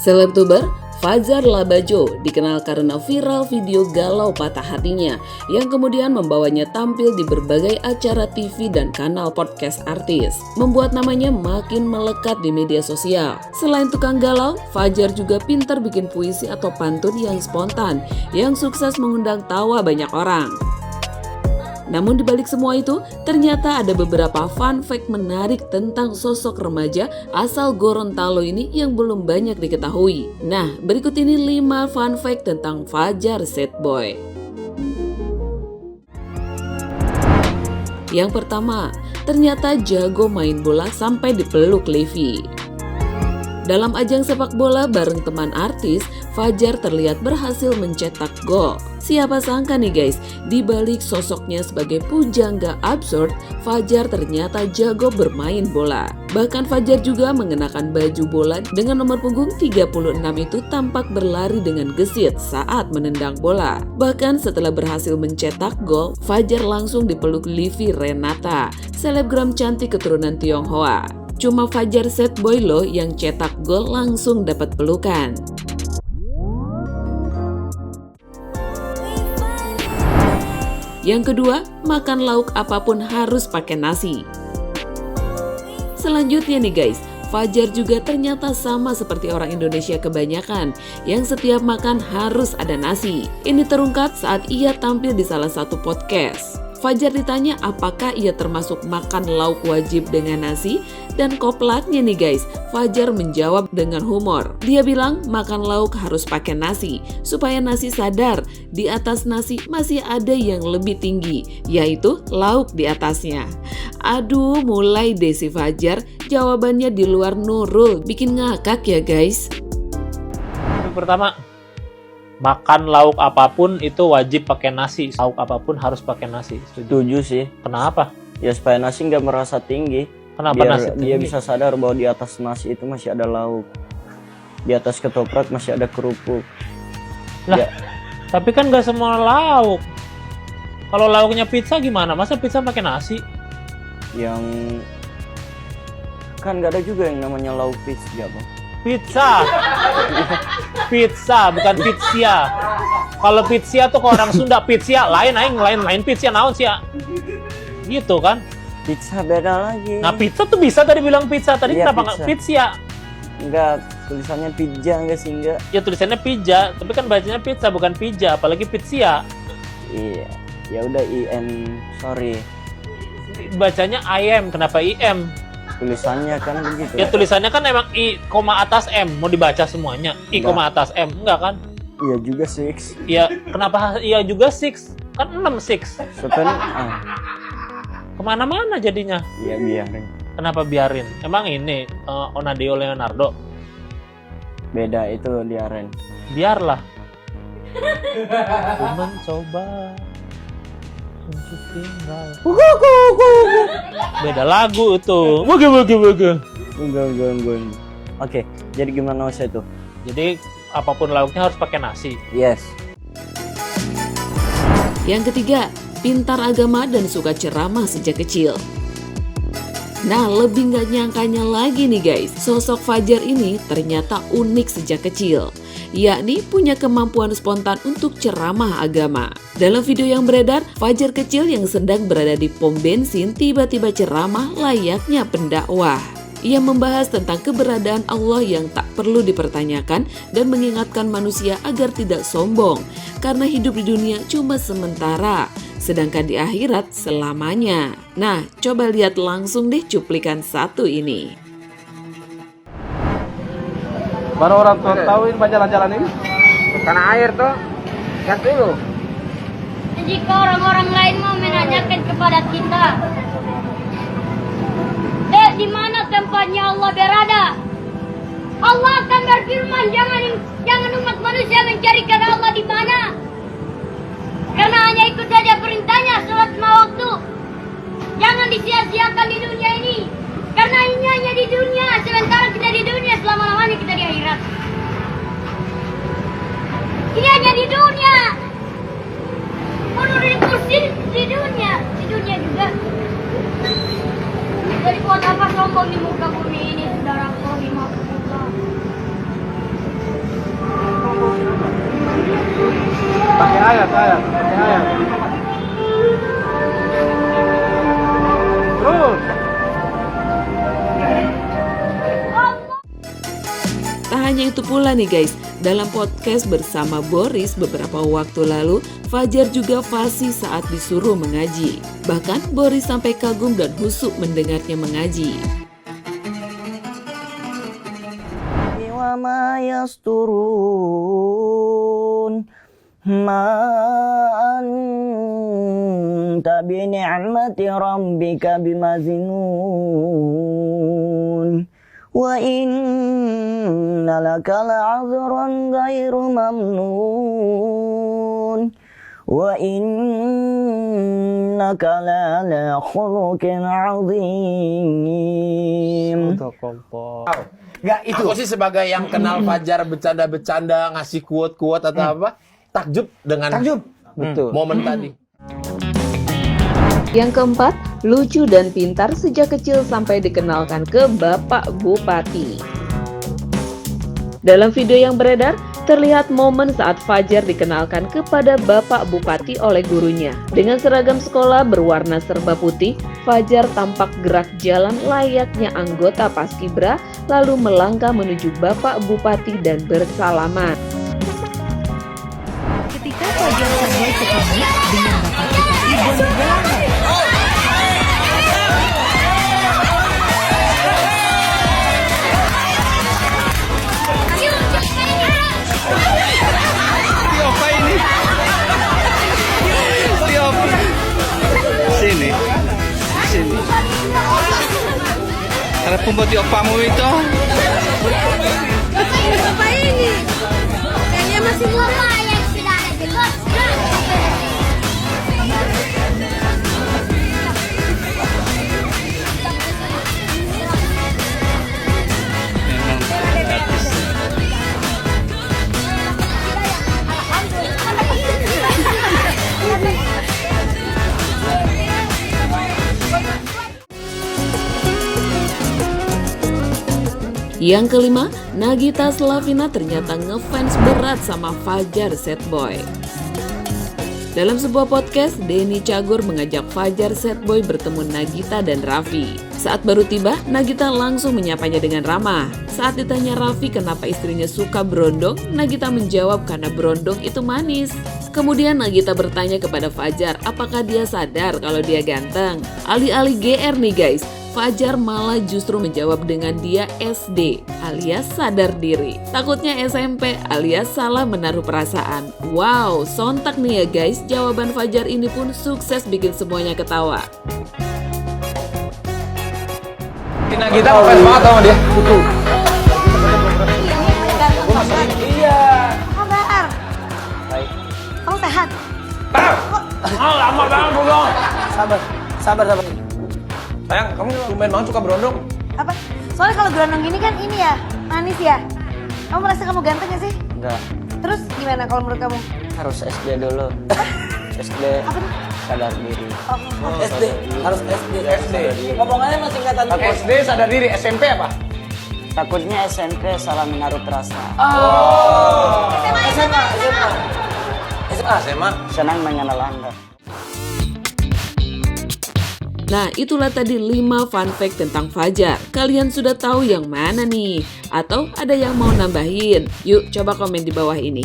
Selebtuber Fajar Labajo dikenal karena viral video galau patah hatinya yang kemudian membawanya tampil di berbagai acara TV dan kanal podcast artis, membuat namanya makin melekat di media sosial. Selain tukang galau, Fajar juga pintar bikin puisi atau pantun yang spontan yang sukses mengundang tawa banyak orang. Namun dibalik semua itu, ternyata ada beberapa fun fact menarik tentang sosok remaja asal Gorontalo ini yang belum banyak diketahui. Nah, berikut ini 5 fun fact tentang Fajar Sad Boy. Yang pertama, ternyata jago main bola sampai dipeluk Levi. Dalam ajang sepak bola bareng teman artis, Fajar terlihat berhasil mencetak gol. Siapa sangka nih guys, di balik sosoknya sebagai pujangga absurd, Fajar ternyata jago bermain bola. Bahkan Fajar juga mengenakan baju bola dengan nomor punggung 36 itu tampak berlari dengan gesit saat menendang bola. Bahkan setelah berhasil mencetak gol, Fajar langsung dipeluk Livi Renata, selebgram cantik keturunan Tionghoa. Cuma Fajar Sad Boy loh yang cetak gol langsung dapat pelukan. Yang kedua, makan lauk apapun harus pakai nasi. Selanjutnya nih guys, Fajar juga ternyata sama seperti orang Indonesia kebanyakan yang setiap makan harus ada nasi. Ini terungkap saat ia tampil di salah satu podcast. Fajar ditanya apakah ia termasuk makan lauk wajib dengan nasi, dan koplaknya nih guys, Fajar menjawab dengan humor. Dia bilang makan lauk harus pakai nasi, supaya nasi sadar di atas nasi masih ada yang lebih tinggi, yaitu lauk di atasnya. Aduh, mulai deh si Fajar, jawabannya di luar Nurul, bikin ngakak ya guys. Yang pertama, makan lauk apapun itu wajib pakai nasi. Lauk apapun harus pakai nasi. Setuju sih. Kenapa? Ya supaya nasi nggak merasa tinggi. Kenapa Biar nasi tinggi? dia bisa sadar bahwa di atas nasi itu masih ada lauk. Di atas ketoprak masih ada kerupuk. Lah, Ya, tapi kan nggak semua lauk. Kalau lauknya pizza gimana? Masa pizza pakai nasi? yang kan nggak ada juga yang namanya lauk pizza, Bang. Pizza. Pizza, bukan pizza. Kalau pizza tuh kalau orang Sunda pizza lain pizza naon sih ya? Gitu kan? Pizza beda lagi. Nah, pizza tuh bisa tadi bilang pizza. Tadi Iya, kenapa nggak pizza. pizza? Enggak, tulisannya pizza enggak sih enggak. Ya tulisannya pizza, tapi kan bacanya pizza bukan pizza, apalagi pizza. Iya. Ya udah IM, sorry. Bacanya IM, kenapa IM? Tulisannya kan begitu. Ya tulisannya kan emang I, koma atas M, mau dibaca semuanya. I, koma atas M, enggak kan? Iya juga six. Ya kenapa iya juga 6? Kan 6 6. Sebenarnya Kemana-mana jadinya. iya biarin. Kenapa biarin? Emang ini Onadeo Leonardo? Beda itu diaren. Biarlah. Aku mencoba untuk tinggal. Beda lagu itu. Enggak. Enggak. Oke, jadi gimana saya itu? Jadi apapun lauknya harus pakai nasi. Yes. Yang ketiga, pintar agama dan suka ceramah sejak kecil. Nah, lebih nggak nyangkanya lagi nih guys, sosok Fajar ini ternyata unik sejak kecil, yakni punya kemampuan spontan untuk ceramah agama. Dalam video yang beredar, Fajar kecil yang sedang berada di pom bensin tiba-tiba ceramah layaknya pendakwah. Ia membahas tentang keberadaan Allah yang tak perlu dipertanyakan dan mengingatkan manusia agar tidak sombong, karena hidup di dunia cuma sementara, sedangkan di akhirat selamanya. Nah, coba lihat langsung deh cuplikan satu ini. Baru orang tua tahu ini jalan-jalan ini? Karena air tuh, gas dulu. Jika orang-orang lain mau menanyakan kepada kita, di mana tempatnya Allah berada? Allah akan berfirman, jangan umat manusia mencarikan Allah di mana. Karena hanya ikut saja perintahnya sholat 5 waktu. Jangan disia-siakan di dunia ini. Karena ini hanya di dunia, sementara kita di dunia, selama-lamanya kita di akhirat. Ini hanya di dunia. Menurut kursi di dunia juga. Jadi buat apa sombong di muka bumi ini, saudaraku, rahimahullah. Pakai ayat. Terus. Tak hanya itu pula nih guys, dalam podcast bersama Boris beberapa waktu lalu, Fajar juga fasih saat disuruh mengaji. Bahkan Boris sampai kagum dan husuk mendengarnya mengaji. Wa ma yasturun ma anta bi ni'mati rabbika bimajnun wa inna laka la'azran ghairu mamnun wa innaka la'ala khuluqin 'azim. Enggak itu. Aku sih sebagai yang kenal Fajar bercanda-bercanda, ngasih quote-quote atau apa, takjub dengan Betul. momen tadi. Yang keempat, lucu dan pintar sejak kecil sampai dikenalkan ke Bapak Bupati. Dalam video yang beredar, terlihat momen saat Fajar dikenalkan kepada Bapak Bupati oleh gurunya. Dengan seragam sekolah berwarna serba putih, Fajar tampak gerak jalan layaknya anggota Paskibra, lalu melangkah menuju Bapak Bupati dan bersalaman. Ketika Fajar sampai ketemu dengan Bapak Bupati Bondowoso. Sini. Ada pembuat opamu itu. Bapak ini. Kayaknya masih muda yang sudah ada di kos. Yang kelima, Nagita Slavina ternyata ngefans berat sama Fajar Sad Boy. Dalam sebuah podcast, Denny Cagur mengajak Fajar Sad Boy bertemu Nagita dan Raffi. Saat baru tiba, Nagita langsung menyapanya dengan ramah. Saat ditanya Raffi kenapa istrinya suka berondong, Nagita menjawab karena berondong itu manis. Kemudian Nagita bertanya kepada Fajar apakah dia sadar kalau dia ganteng. Alih-alih GR nih guys, Fajar malah justru menjawab dengan dia SD alias sadar diri. Takutnya SMP alias salah menaruh perasaan. Wow, sontak nih ya guys, jawaban Fajar ini pun sukses bikin semuanya ketawa. Nah, kita ngefans banget sama dia. Betul. Iya. Kabar. Baik. Kamu sehat? Lama banget belum. Sabar. Sayang, kamu lumayan banget suka berondong. Apa? Soalnya kalau gerondong gini kan ini ya, manis ya. Kamu merasa kamu ganteng gak sih? Enggak, Terus gimana kalau menurut kamu? harus SD dulu. SD Apa tuh? sadar diri. SD, harus SD. Ngomongannya masih singkatan. SD sadar diri, SMP apa? Takutnya SMP salah menaruh perasaan. SMA. Senang mengenal Anda. Nah, itulah tadi 5 fun fact tentang Fajar. Kalian sudah tahu yang mana nih? Atau ada yang mau nambahin? Yuk, coba komen di bawah ini.